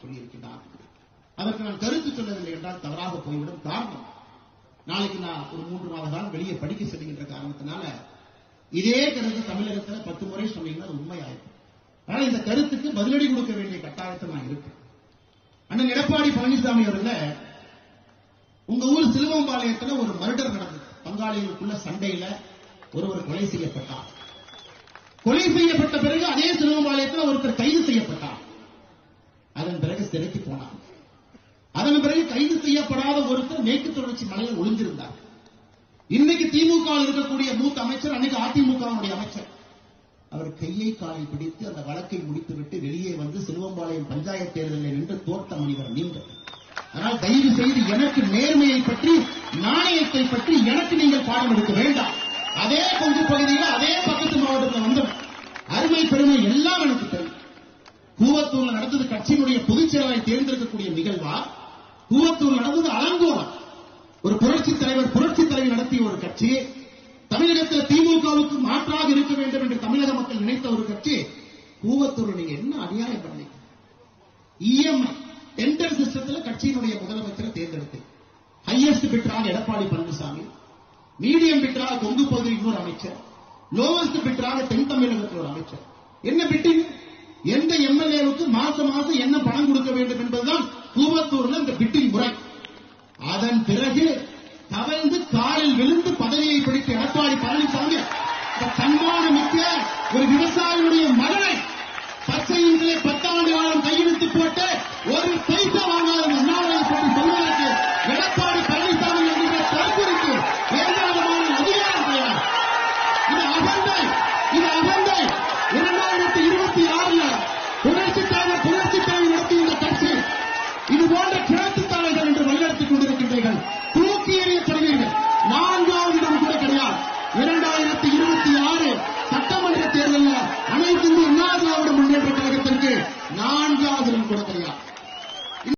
சொல்லியிருக்கிறார். அதற்கு நான் கருத்து சொல்லவில்லை என்றால் தவறாக போய்விடும். காரணம், நாளைக்கு நான் ஒரு 3 மாத காலம் வெளியே படிக்க செல்கின்ற காரணத்தினால இதே கருத்து தமிழகத்தில் 10 முறை சொன்னீங்கன்னா அது உண்மையாயிருக்கும். ஆனால் இந்த கருத்துக்கு பதிலடி கொடுக்க வேண்டிய கட்டாயத்தில் நான் இருக்கேன். அண்ணன் எடப்பாடி பழனிசாமி அவர்கள், உங்க ஊர் சிலுவம்பாளையத்தில் ஒரு மர்டர் நடந்தது. பங்காளிகளுக்குள்ள சண்டையில ஒருவர் கொலை செய்யப்பட்டார். கொலை செய்யப்பட்ட பிறகு அதே சிலுவம்பாளையத்தில் ஒருத்தர் கைது செய்யப்பட்டார். அதன் பிறகு சிறைக்கு போனார். அதன் பிறகு கைது செய்யப்படாத ஒருத்தர் மேற்கு தொடர்ச்சி மலையில் ஒளிந்திருந்தார். இன்னைக்கு திமுக இருக்கக்கூடிய மூத்த அமைச்சர், அன்னைக்கு அதிமுக அமைச்சர், அவர் கையை காலை பிடித்து அந்த வழக்கை முடித்துவிட்டு வெளியே வந்து சிலுவம்பாளையம் பஞ்சாயத்து தேர்தலில் நின்று தோட்ட மனிதர் நீங்கள். ஆனால் தயவு செய்து எனக்கு நேர்மையை பற்றி, நாணயத்தை பற்றி எனக்கு நீங்கள் பாடம் எடுக்க வேண்டாம். அதே கொங்கு பகுதியில் அதே பக்கத்து மாவட்டத்தில் வந்தோம். அருமை பெருமை எல்லாம் எனக்கு தெரியும். கூவத்தூர் நடந்தது கட்சியினுடைய பொதுச் செயலாளரை தேர்ந்தெடுக்கக்கூடிய நிகழ்வா? கூவத்தூர் நடந்தது அலங்கோலம். ஒரு புரட்சித் தலைவர் நடத்திய ஒரு கட்சி, தமிழகத்தில் திமுகவுக்கு மாற்றாக இருக்க வேண்டும் என்று தமிழக மக்கள் நினைத்த ஒரு கட்சி. கூவத்தூர் நீங்க என்ன அநியாயம் பண்ணீங்க? இஎம்ஐ டெண்டர் சிஸ்டத்தில் கட்சியினுடைய முதலமைச்சரை தேர்ந்தெடுத்து, ஹையஸ்ட் பிட்டராக எடப்பாடி பழனிசாமி, மீடியம் பிட்டராக கொங்கு பகுதியில் இன்னொரு அமைச்சர், லோவஸ்ட் பிட்டராக தென் தமிழகத்தில் ஒரு அமைச்சர். என்ன பிட்டிங்? எந்த எம்எல்ஏவுக்கு மாசம் என்ன பணம் கொடுக்க வேண்டும் என்பதுதான் கூவத்தூர்ல இந்த பிட்டிங் முறை. அதன் பிறகு கவர்ந்து காலில் விழுந்து பதவியை பிடித்த எடப்பாடி பழனிசாமி தன்மானமிக்க ஒரு விவசாயியுடைய மகனை பச்சையிலே 10 ஆண்டு காலம் கையெழுத்து போட்டு ஒரு பைசா வாங்காத அண்ணாமலை பற்றி சொல்வதற்கு எடப்பாடி பழனிசாமி என்கிற தரப்பிற்கு எந்த விதமான அதிகாரம் கிடையாது. இது அகந்தை. 2026 புரட்சித் தலைவர் நடத்திய இந்த கட்சி இது போன்ற கிழக்கு தலைவர் என்று வழிநடத்திக் கொண்டிருக்கின்றீர்கள். தூக்கி எறியப்படுவீர்கள். 4வது இடம் கூட கிடையாது. 2026 சட்டமன்ற தேர்தலில் அனைத்து இந்திய அண்ணா திராவிட முன்னேற்ற கழகத்திற்கு 4வது இடம் கூட கிடையாது.